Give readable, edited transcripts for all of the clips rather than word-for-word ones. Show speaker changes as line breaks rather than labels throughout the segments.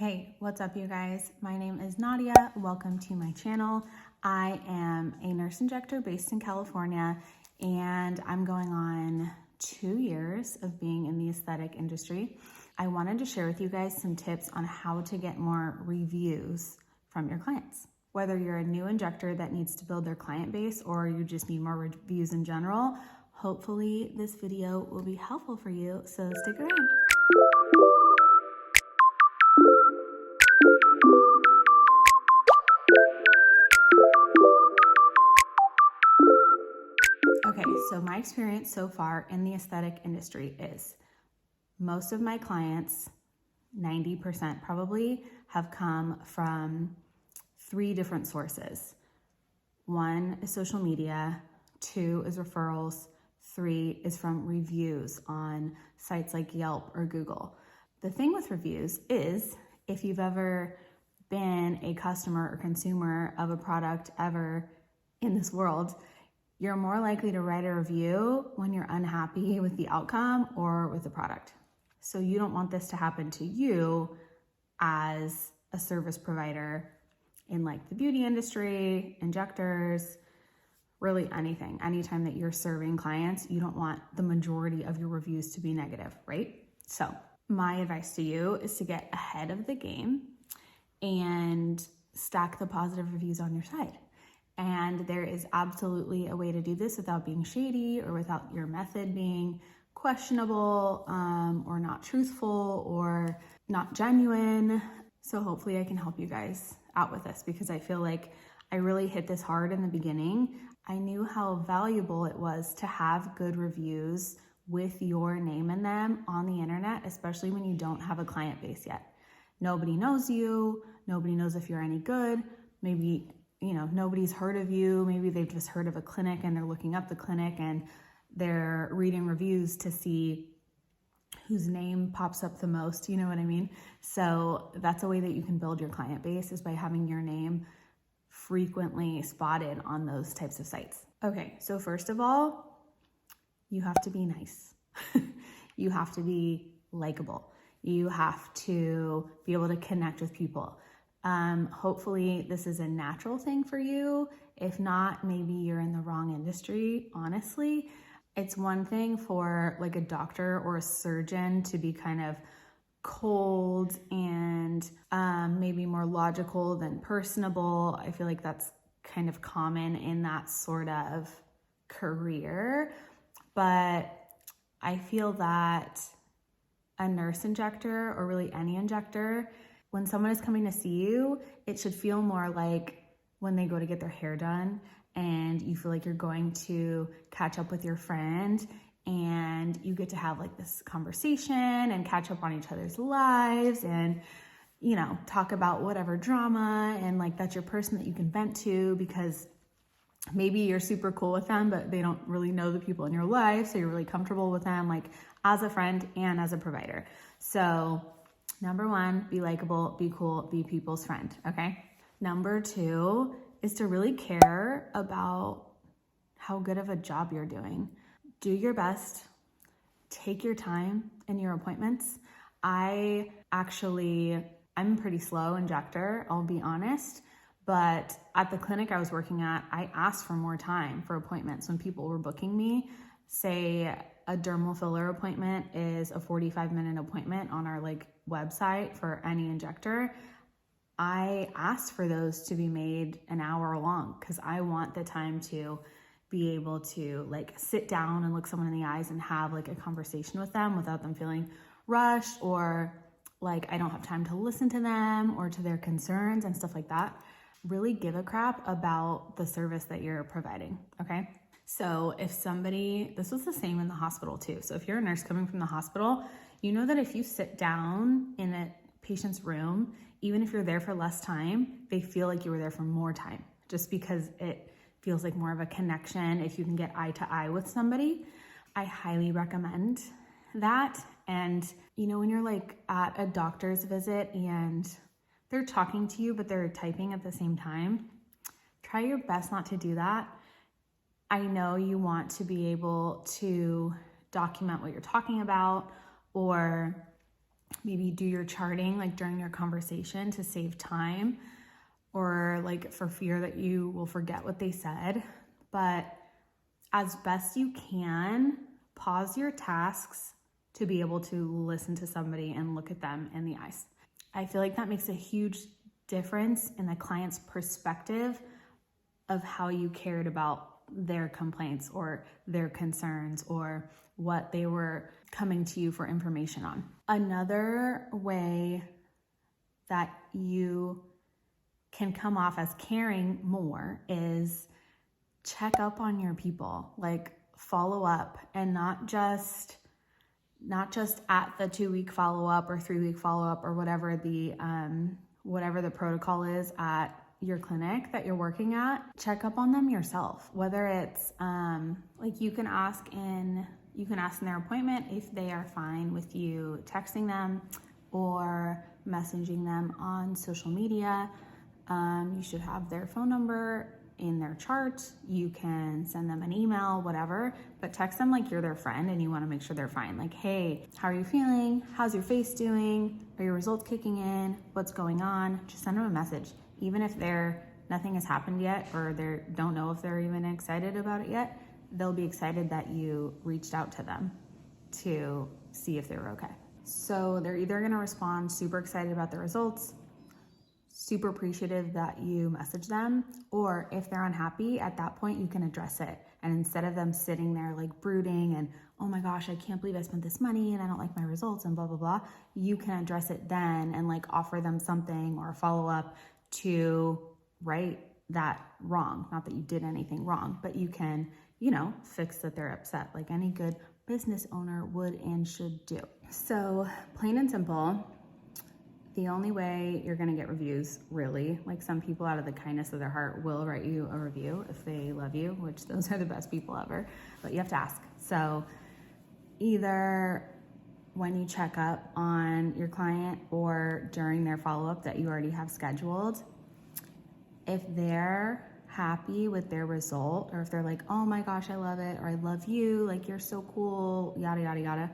Hey, what's up you guys? My name is Nadia. Welcome to my channel. I am a nurse injector based in California, and I'm going on 2 years of being in the aesthetic industry. I wanted to share with you guys some tips on how to get more reviews from your clients. Whether you're a new injector that needs to build their client base or you just need more reviews in general, hopefully this video will be helpful for you, so stick around. Okay, so my experience so far in the aesthetic industry is most of my clients, 90% probably, have come from 3 different sources. 1 is social media, 2 is referrals, 3 is from reviews on sites like Yelp or Google. The thing with reviews is if you've ever been a customer or consumer of a product ever in this world, you're more likely to write a review when you're unhappy with the outcome or with the product. So you don't want this to happen to you as a service provider in like the beauty industry, injectors, really anything. Anytime that you're serving clients, you don't want the majority of your reviews to be negative, right? So my advice to you is to get ahead of the game and stack the positive reviews on your side. And there is absolutely a way to do this without being shady or without your method being questionable or not truthful or not genuine. So hopefully I can help you guys out with this because I feel like I really hit this hard in the beginning. I knew how valuable it was to have good reviews with your name in them on the internet, especially when you don't have a client base yet. Nobody knows you. Nobody knows if you're any good. Maybe nobody's heard of you. Maybe they've just heard of a clinic and they're looking up the clinic and they're reading reviews to see whose name pops up the most. You know what I mean? So that's a way that you can build your client base is by having your name frequently spotted on those types of sites. Okay, so first of all, you have to be nice. You have to be likable. You have to be able to connect with people. Hopefully this is a natural thing for you. If not, maybe you're in the wrong industry, honestly. It's one thing for like a doctor or a surgeon to be kind of cold and maybe more logical than personable. I feel like that's kind of common in that sort of career. But I feel that a nurse injector or really any injector, when someone is coming to see you, it should feel more like when they go to get their hair done and you feel like you're going to catch up with your friend and you get to have like this conversation and catch up on each other's lives and, talk about whatever drama, and like that's your person that you can vent to because maybe you're super cool with them, but they don't really know the people in your life. So you're really comfortable with them, like as a friend and as a provider. So number 1, be likable, be cool, be people's friend, okay? Number 2 is to really care about how good of a job you're doing. Do your best. Take your time in your appointments. I'm a pretty slow injector, I'll be honest, but at the clinic I was working at, I asked for more time for appointments when people were booking me. Say a dermal filler appointment is a 45-minute appointment on our website for any injector. I asked for those to be made an hour long because I want the time to be able to sit down and look someone in the eyes and have a conversation with them without them feeling rushed or I don't have time to listen to them or to their concerns and stuff like that. Really give a crap about the service that you're providing, okay? So this was the same in the hospital too. So if you're a nurse coming from the hospital, you know that if you sit down in a patient's room, even if you're there for less time, they feel like you were there for more time just because it feels like more of a connection if you can get eye to eye with somebody. I highly recommend that. And when you're at a doctor's visit and they're talking to you, but they're typing at the same time, try your best not to do that. I know you want to be able to document what you're talking about or maybe do your charting like during your conversation to save time, or like for fear that you will forget what they said. But as best you can, pause your tasks to be able to listen to somebody and look at them in the eyes. I feel like that makes a huge difference in the client's perspective of how you cared about their complaints or their concerns or what they were coming to you for information on. Another way that you can come off as caring more is check up on your people, like follow up, and not just at the 2-week follow-up or 3-week follow-up or whatever the protocol is at your clinic that you're working at. Check up on them yourself, whether it's like you can ask in their appointment if they are fine with you texting them or messaging them on social media. You should have their phone number in their chart. You can send them an email, whatever, but text them like you're their friend and you want to make sure they're fine. Like, hey, how are you feeling? How's your face doing? Are your results kicking in? What's going on? Just send them a message. Even if nothing has happened yet, or they don't know if they're even excited about it yet, they'll be excited that you reached out to them to see if they were okay. So they're either going to respond super excited about the results, super appreciative that you message them, or if they're unhappy, at that point you can address it. And instead of them sitting there like brooding and, oh my gosh, I can't believe I spent this money and I don't like my results and blah, blah, blah, you can address it then and like offer them something or follow up to right that wrong. Not that you did anything wrong, but you can, fix that they're upset like any good business owner would and should do. So plain and simple, the only way you're going to get reviews, really, like some people out of the kindness of their heart will write you a review if they love you, which those are the best people ever, but you have to ask. So either when you check up on your client or during their follow-up that you already have scheduled, if they're happy with their result, or if they're like, oh my gosh, I love it, or I love you, like you're so cool, yada, yada, yada.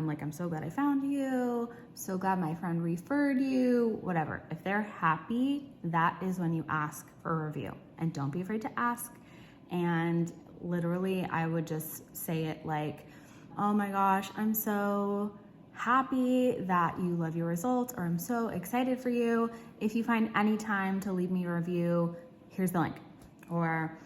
Like, I'm so glad I found you, so glad my friend referred you, whatever. If they're happy, that is when you ask for a review. And don't be afraid to ask. And literally, I would just say it like, oh my gosh, I'm so happy that you love your results, or I'm so excited for you. If you find any time to leave me a review, here's the link. Or,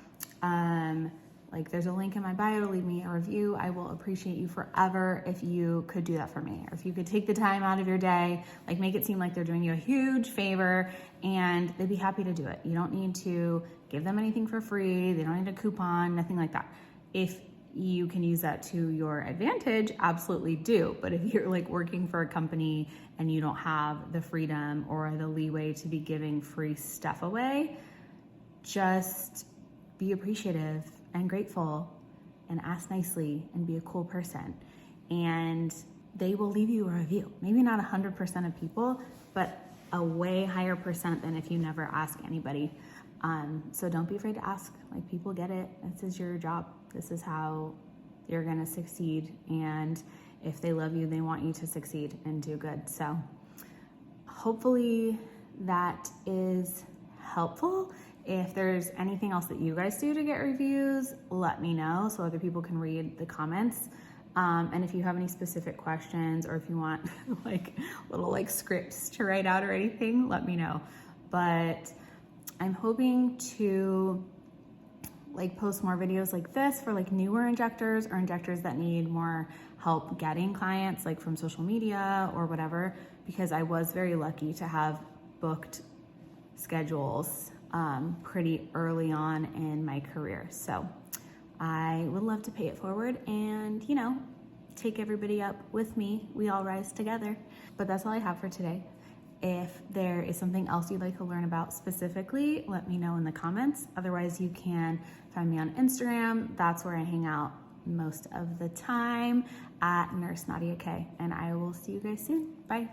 like there's a link in my bio to leave me a review. I will appreciate you forever if you could do that for me. Or if you could take the time out of your day, like make it seem like they're doing you a huge favor and they'd be happy to do it. You don't need to give them anything for free. They don't need a coupon, nothing like that. If you can use that to your advantage, absolutely do. But if you're like working for a company and you don't have the freedom or the leeway to be giving free stuff away, just be appreciative and grateful and ask nicely and be a cool person. And they will leave you a review. Maybe not 100% of people, but a way higher percent than if you never ask anybody. So don't be afraid to ask. Like, people get it. This is your job. This is how you're gonna succeed. And if they love you, they want you to succeed and do good. So hopefully that is helpful. If there's anything else that you guys do to get reviews, let me know so other people can read the comments. And if you have any specific questions, or if you want like little like scripts to write out or anything, let me know. But I'm hoping to like post more videos like this for like newer injectors or injectors that need more help getting clients, like from social media or whatever, because I was very lucky to have booked schedules pretty early on in my career. So I would love to pay it forward and, take everybody up with me. We all rise together. But that's all I have for today. If there is something else you'd like to learn about specifically, let me know in the comments. Otherwise, you can find me on Instagram. That's where I hang out most of the time, at Nurse Nadia K. And I will see you guys soon. Bye.